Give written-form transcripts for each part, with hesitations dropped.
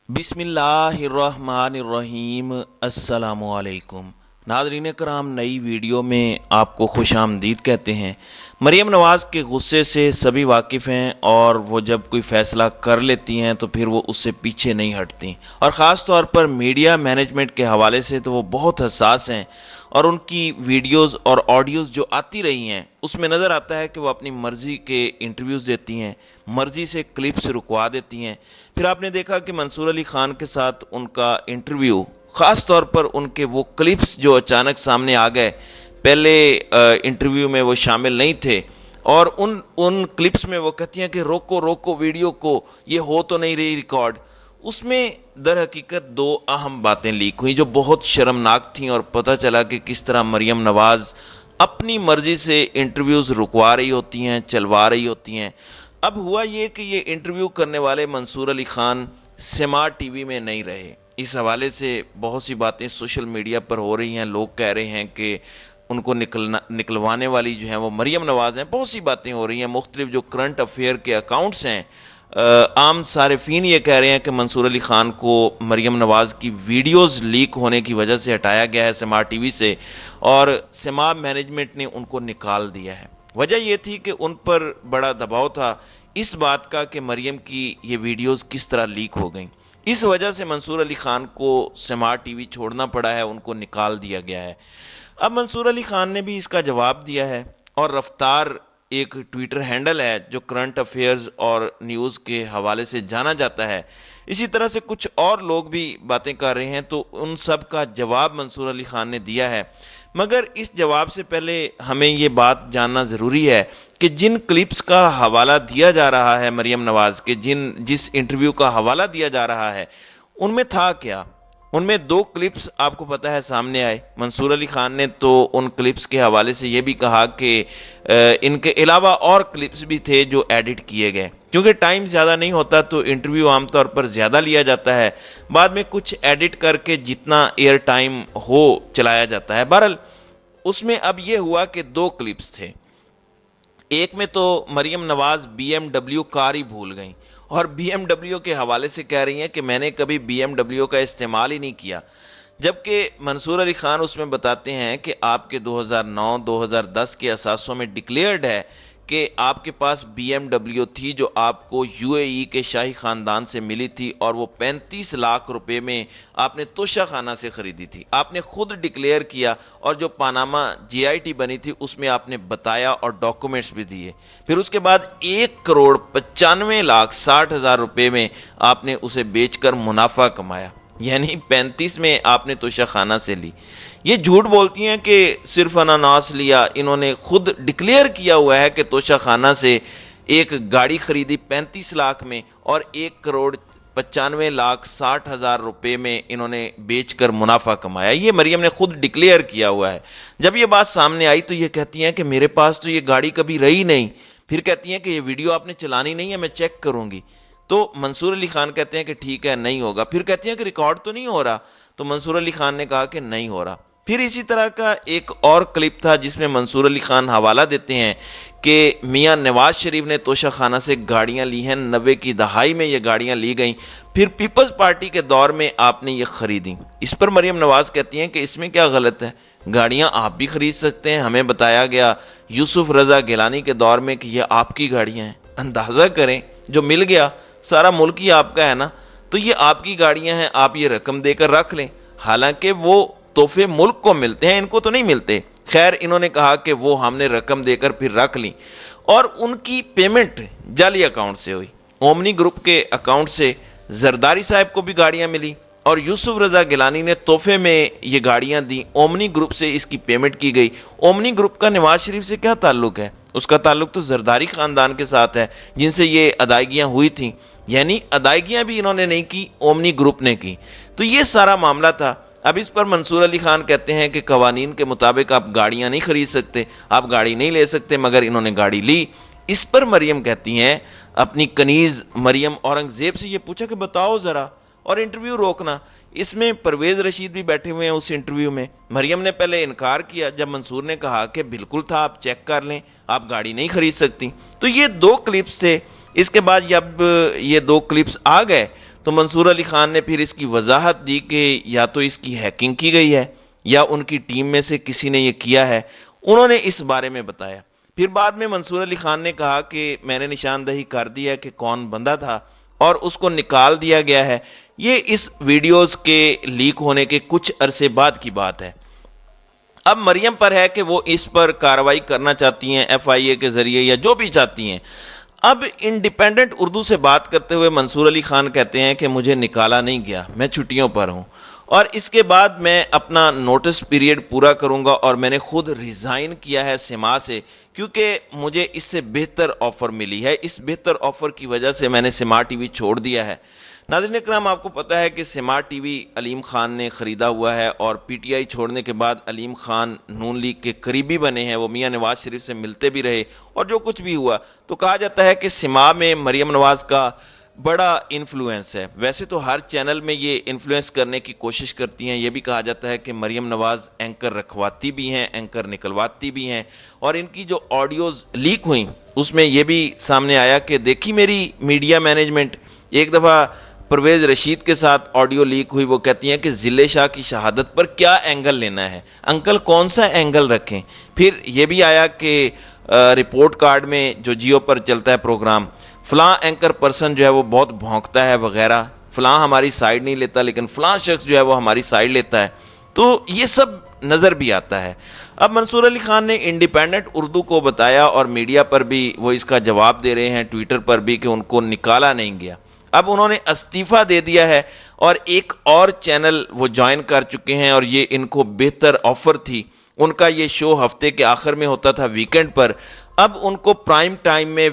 बिस्मिल्लाहिर्रहमानिर्रहीम। अस्सलामुअलैकुम। नाज़रीन कराम, नई वीडियो में आपको खुश आमदीद कहते हैं। मरीम नवाज़ के गुस्से से सभी वाकिफ़ हैं और वो जब कोई फ़ैसला कर लेती हैं तो फिर वो उससे पीछे नहीं हटती, और ख़ास तौर पर मीडिया मैनेजमेंट के हवाले से तो वो बहुत हसास हैं। और उनकी वीडियोस और ऑडियोज़ जो आती रही हैं उसमें नज़र आता है कि वो अपनी मर्ज़ी के इंटरव्यूज़ देती हैं, मर्ज़ी से क्लिप्स रुकवा देती हैं। फिर आपने देखा कि मंसूर अली ख़ान के साथ उनका इंटरव्यू, ख़ास तौर पर उनके वो क्लिप्स जो अचानक सामने आ गए, पहले इंटरव्यू में वो शामिल नहीं थे, और उन उन क्लिप्स में वो कहती हैं कि रोको रोको वीडियो को, ये हो तो नहीं रही रिकॉर्ड। उसमें दर हकीकत दो अहम बातें लीक हुई जो बहुत शर्मनाक थीं, और पता चला कि किस तरह मरीम नवाज़ अपनी मर्ज़ी से इंटरव्यूज़ रुकवा रही होती हैं, चलवा रही होती हैं। अब हुआ ये कि ये इंटरव्यू करने वाले मंसूर अली ख़ान सिमा टीवी में नहीं रहे। इस हवाले से बहुत सी बातें सोशल मीडिया पर हो रही हैं। लोग कह रहे हैं कि उनको निकलवाने वाली जो हैं वो मरीम नवाज़ हैं। बहुत सी बातें हो रही हैं, मुख्तलिफ जो करंट अफेयर के अकाउंट्स हैं, आम सारिफीन ये कह रहे हैं कि मंसूर अली ख़ान को मरीम नवाज़ की वीडियोज़ लीक होने की वजह से हटाया गया है सिमा टीवी से, और सिमा मैनेजमेंट ने उनको निकाल दिया है। वजह यह थी कि उन पर बड़ा दबाव था इस बात का कि मरीम की ये वीडियोज़ किस तरह लीक हो गई। इस वजह से मंसूर अली ख़ान को सिमा टीवी छोड़ना पड़ा है, उनको निकाल दिया गया है। अब मंसूर अली ख़ान ने भी इसका जवाब दिया है, और रफ्तार एक ट्विटर हैंडल है जो करंट अफेयर्स और न्यूज़ के हवाले से जाना जाता है। इसी तरह से कुछ और लोग भी बातें कर रहे हैं, तो उन सब का जवाब मंसूर अली ख़ान ने दिया है। मगर इस जवाब से पहले हमें ये बात जानना ज़रूरी है कि जिन क्लिप्स का हवाला दिया जा रहा है मरीम नवाज़ के, जिस इंटरव्यू का हवाला दिया जा रहा है, उनमें था क्या। उनमें दो क्लिप्स आपको पता है सामने आए। मंसूर अली ख़ान ने तो उन क्लिप्स के हवाले से ये भी कहा कि इनके अलावा और क्लिप्स भी थे जो एडिट किए गए, क्योंकि टाइम ज़्यादा नहीं होता तो इंटरव्यू आमतौर पर ज़्यादा लिया जाता है, बाद में कुछ एडिट करके जितना एयर टाइम हो चलाया जाता है। बहरहाल उसमें अब ये हुआ कि दो क्लिप्स थे। एक में तो मरीम नवाज़ BMW कार ही भूल गई, और BMW के हवाले से कह रही हैं कि मैंने कभी BMW का इस्तेमाल ही नहीं किया, जबकि मंसूर अली ख़ान उसमें बताते हैं कि आपके 2009-2010 के असासों में डिक्लेयर्ड है कि आपके पास BMW थी जो आपको UAE के शाही ख़ानदान से मिली थी, और वो 35 लाख रुपए में आपने तोशा खाना से ख़रीदी थी। आपने खुद डिक्लेयर किया, और जो पानामा GIT बनी थी उसमें आपने बताया और डॉक्यूमेंट्स भी दिए। फिर उसके बाद 1,95,60,000 रुपये में आपने उसे बेचकर मुनाफा कमाया, यानी 35 में आपने तोशा खाना से ली। ये झूठ बोलती हैं कि सिर्फ अनानास लिया, इन्होंने खुद डिक्लेयर किया हुआ है कि तोशा खाना से एक गाड़ी खरीदी 35 लाख में, और 1,95,60,000 रुपये में इन्होंने बेचकर मुनाफा कमाया। ये मरियम ने खुद डिक्लेयर किया हुआ है। जब ये बात सामने आई तो ये कहती हैं कि मेरे पास तो ये गाड़ी कभी रही नहीं। फिर कहती हैं कि ये वीडियो आपने चलानी नहीं है, मैं चेक करूंगी। तो मंसूर अली ख़ान कहते हैं कि ठीक है, नहीं होगा। फिर कहती हैं कि रिकॉर्ड तो नहीं हो रहा, तो मंसूर अली ख़ान ने कहा कि नहीं हो रहा। फिर इसी तरह का एक और क्लिप था जिसमें मंसूर अली ख़ान हवाला देते हैं कि मियां नवाज शरीफ ने तोशा खाना से गाड़ियां ली हैं, 90 की दहाई में ये गाड़ियां ली गई, फिर पीपल्स पार्टी के दौर में आपने ये खरीदी। इस पर मरीम नवाज कहती हैं कि इसमें क्या गलत है, गाड़ियां आप भी खरीद सकते हैं। हमें बताया गया यूसुफ रजा गिलानी के दौर में कि ये आपकी गाड़ियां हैं। अंदाज़ा करें, जो मिल गया सारा मुल्क ही आपका है ना, तो ये आपकी गाड़ियां हैं, आप ये रकम देकर रख लें। हालांकि वो तोहफे मुल्क को मिलते हैं, इनको तो नहीं मिलते। खैर, इन्होंने कहा कि वो हमने रकम देकर फिर रख ली, और उनकी पेमेंट जाली अकाउंट से हुई। ओमनी ग्रुप के अकाउंट से जरदारी साहब को भी गाड़ियां मिली, और यूसुफ रजा गिलानी ने तोहफे में ये गाड़ियां दी। ओमनी ग्रुप से इसकी पेमेंट की गई। ओमनी ग्रुप का नवाज शरीफ से क्या ताल्लुक है? उसका ताल्लुक तो जरदारी खानदान के साथ है जिनसे ये अदायगियां हुई थी, यानी अदायगियां भी इन्होंने नहीं की, ओमनी ग्रुप ने की। तो ये सारा मामला था। अब इस पर मंसूर अली ख़ान कहते हैं कि कवानीन के मुताबिक आप गाड़ियां नहीं खरीद सकते, आप गाड़ी नहीं ले सकते, मगर इन्होंने गाड़ी ली। इस पर मरियम कहती हैं, अपनी कनीज़ मरियम औरंगज़ेब से ये पूछा कि बताओ ज़रा, और इंटरव्यू रोकना। इसमें परवेज़ रशीद भी बैठे हुए हैं उस इंटरव्यू में। मरियम ने पहले इनकार किया, जब मंसूर ने कहा कि बिल्कुल था, आप चेक कर लें, आप गाड़ी नहीं खरीद सकती। तो ये दो क्लिप्स थे। इसके बाद जब ये दो क्लिप्स आ गए تو منصور علی خان نے پھر اس کی وضاحت دی کہ یا تو اس کی ہیکنگ کی گئی ہے یا ان کی ٹیم میں سے کسی نے یہ کیا ہے، انہوں نے اس بارے میں بتایا۔ پھر بعد میں منصور علی خان نے کہا کہ میں نے نشاندہی کر دیا کہ کون بندہ تھا اور اس کو نکال دیا گیا ہے۔ یہ اس ویڈیوز کے لیک ہونے کے کچھ عرصے بعد کی بات ہے۔ اب مریم پر ہے کہ وہ اس پر کارروائی کرنا چاہتی ہیں FIA کے ذریعے یا جو بھی چاہتی ہیں۔ اب انڈیپینڈنٹ اردو سے بات کرتے ہوئے منصور علی خان کہتے ہیں کہ مجھے نکالا نہیں گیا، میں چھٹیوں پر ہوں اور اس کے بعد میں اپنا نوٹس پیریڈ پورا کروں گا اور میں نے خود ریزائن کیا ہے سما سے، کیونکہ مجھے اس سے بہتر آفر ملی ہے۔ اس بہتر آفر کی وجہ سے میں نے سما ٹی وی چھوڑ دیا ہے۔ ناظرین اکرام، آپ کو پتہ ہے کہ سما ٹی وی علیم خان نے خریدا ہوا ہے اور PTI چھوڑنے کے بعد علیم خان نون لیگ کے قریبی بنے ہیں، وہ میاں نواز شریف سے ملتے بھی رہے اور جو کچھ بھی ہوا تو کہا جاتا ہے کہ سما میں مریم نواز کا بڑا انفلوئنس ہے۔ ویسے تو ہر چینل میں یہ انفلوئنس کرنے کی کوشش کرتی ہیں، یہ بھی کہا جاتا ہے کہ مریم نواز اینکر رکھواتی بھی ہیں، اینکر نکلواتی بھی ہیں، اور ان کی جو آڈیوز لیک ہوئیں اس میں یہ بھی سامنے آیا کہ دیکھی میری میڈیا مینجمنٹ۔ ایک دفعہ پرویز رشید کے ساتھ آڈیو لیک ہوئی، وہ کہتی ہیں کہ ضلع شاہ کی شہادت پر کیا اینگل لینا ہے، انکل کون سا اینگل رکھیں۔ پھر یہ بھی آیا کہ رپورٹ کارڈ میں جو جیو پر چلتا ہے پروگرام، فلاں اینکر پرسن جو ہے وہ بہت بھونکتا ہے وغیرہ، فلاں ہماری سائیڈ نہیں لیتا لیکن فلاں شخص جو ہے وہ ہماری سائیڈ لیتا ہے، تو یہ سب نظر بھی آتا ہے۔ اب منصور علی خان نے انڈیپینڈنٹ اردو کو بتایا اور میڈیا پر بھی وہ اس کا جواب دے رہے ہیں، ٹویٹر پر بھی، کہ ان کو نکالا نہیں گیا۔ اب انہوں نے استعفیٰ دے دیا ہے اور ایک اور چینل وہ جوائن کر چکے ہیں، اور یہ ان کو بہتر آفر تھی۔ ان کا یہ شو ہفتے کے آخر میں ہوتا تھا ویکنڈ پر، اب ان کو پرائم ٹائم میں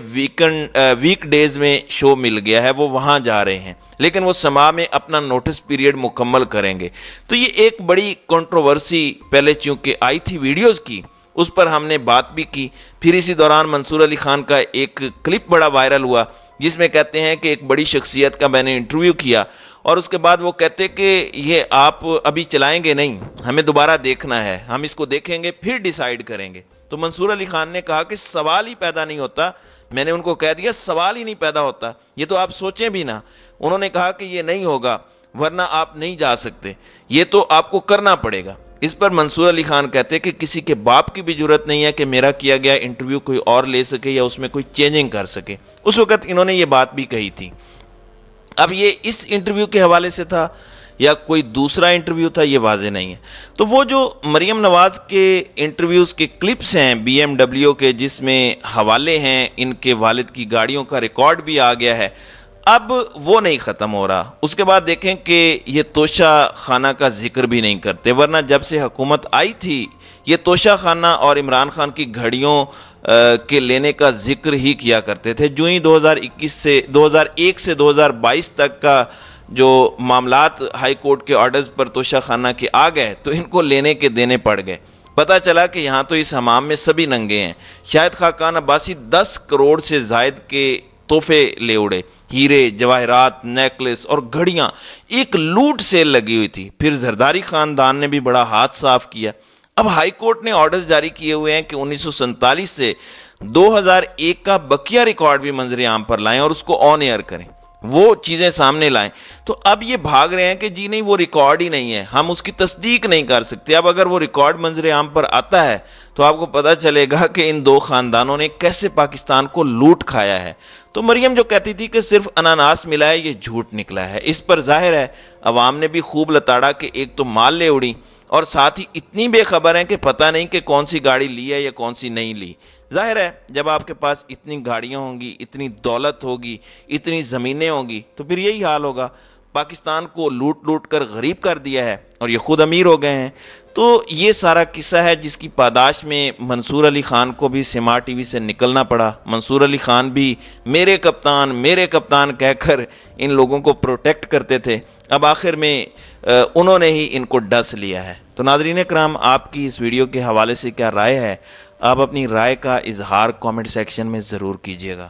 ویک ڈیز میں شو مل گیا ہے، وہ وہاں جا رہے ہیں، لیکن وہ سما میں اپنا نوٹس پیریڈ مکمل کریں گے۔ تو یہ ایک بڑی کنٹروورسی پہلے چونکہ آئی تھی ویڈیوز کی، اس پر ہم نے بات بھی کی۔ پھر اسی دوران منصور علی خان کا ایک کلپ بڑا وائرل ہوا جس میں کہتے ہیں کہ ایک بڑی شخصیت کا میں نے انٹرویو کیا اور اس کے بعد وہ کہتے کہ یہ آپ ابھی چلائیں گے نہیں، ہمیں دوبارہ دیکھنا ہے، ہم اس کو دیکھیں گے پھر ڈیسائیڈ کریں گے۔ تو منصور علی خان نے کہا کہ سوال ہی پیدا نہیں ہوتا، میں نے ان کو کہہ دیا سوال ہی نہیں پیدا ہوتا، یہ تو آپ سوچیں بھی نہ۔ انہوں نے کہا کہ یہ نہیں ہوگا ورنہ آپ نہیں جا سکتے، یہ تو آپ کو کرنا پڑے گا۔ اس پر منصور علی خان کہتے کہ کسی کے باپ کی بھی جرت نہیں ہے کہ میرا کیا گیا انٹرویو کوئی اور لے سکے یا اس میں کوئی چینجنگ کر سکے۔ اس وقت انہوں نے یہ بات بھی کہی تھی۔ اب یہ اس انٹرویو کے حوالے سے تھا یا کوئی دوسرا انٹرویو تھا یہ واضح نہیں ہے۔ تو وہ جو مریم نواز کے انٹرویوز کے کلپس ہیں BMW کے، جس میں حوالے ہیں ان کے والد کی گاڑیوں کا، ریکارڈ بھی آ گیا ہے، اب وہ نہیں ختم ہو رہا۔ اس کے بعد دیکھیں کہ یہ توشہ خانہ کا ذکر بھی نہیں کرتے، ورنہ جب سے حکومت آئی تھی یہ توشہ خانہ اور عمران خان کی گھڑیوں کے لینے کا ذکر ہی کیا کرتے تھے۔ جو ہی 2001 سے 2022 تک کا جو معاملات ہائی کورٹ کے آرڈرز پر توشہ خانہ کے آ گئے تو ان کو لینے کے دینے پڑ گئے۔ پتہ چلا کہ یہاں تو اس حمام میں سبھی ننگے ہیں۔ شاہد خاقان عباسی 10 کروڑ سے زائد کے تحفے لے اڑے، ہیرے، جواہرات، نیکلس اور گھڑیاں، ایک لوٹ سیل لگی ہوئی تھی۔ پھر زرداری خاندان نے بھی بڑا ہاتھ صاف کیا۔ اب ہائی کورٹ نے آرڈرز جاری کیے ہوئے ہیں کہ 1947 سے 2001 کا بقیہ ریکارڈ بھی منظر عام پر لائیں اور اس کو آن ایئر کریں، وہ چیزیں سامنے لائیں۔ تو اب یہ بھاگ رہے ہیں کہ جی نہیں وہ ریکارڈ ہی نہیں ہے، ہم اس کی تصدیق نہیں کر سکتے۔ اب اگر وہ ریکارڈ منظر عام پر آتا ہے تو آپ کو پتہ چلے گا کہ ان دو خاندانوں نے کیسے پاکستان کو لوٹ کھایا ہے۔ تو مریم جو کہتی تھی کہ صرف اناناس ملا ہے، یہ جھوٹ نکلا ہے۔ اس پر ظاہر ہے عوام نے بھی خوب لتاڑا کہ ایک تو مال لے اڑی اور ساتھ ہی اتنی بے خبر ہیں کہ پتہ نہیں کہ کون سی گاڑی لی ہے یا کون سی نہیں لی۔ ظاہر ہے جب آپ کے پاس اتنی گاڑیاں ہوں گی، اتنی دولت ہوگی، اتنی زمینیں ہوں گی تو پھر یہی حال ہوگا۔ پاکستان کو لوٹ لوٹ کر غریب کر دیا ہے اور یہ خود امیر ہو گئے ہیں۔ تو یہ سارا قصہ ہے جس کی پاداش میں منصور علی خان کو بھی سما ٹی وی سے نکلنا پڑا۔ منصور علی خان بھی میرے کپتان کہہ کر ان لوگوں کو پروٹیکٹ کرتے تھے، اب آخر میں انہوں نے ہی ان کو ڈس لیا ہے۔ تو ناظرین اکرام، آپ کی اس ویڈیو کے حوالے سے کیا رائے ہے؟ آپ اپنی رائے کا اظہار کامنٹ سیکشن میں ضرور کیجیے گا۔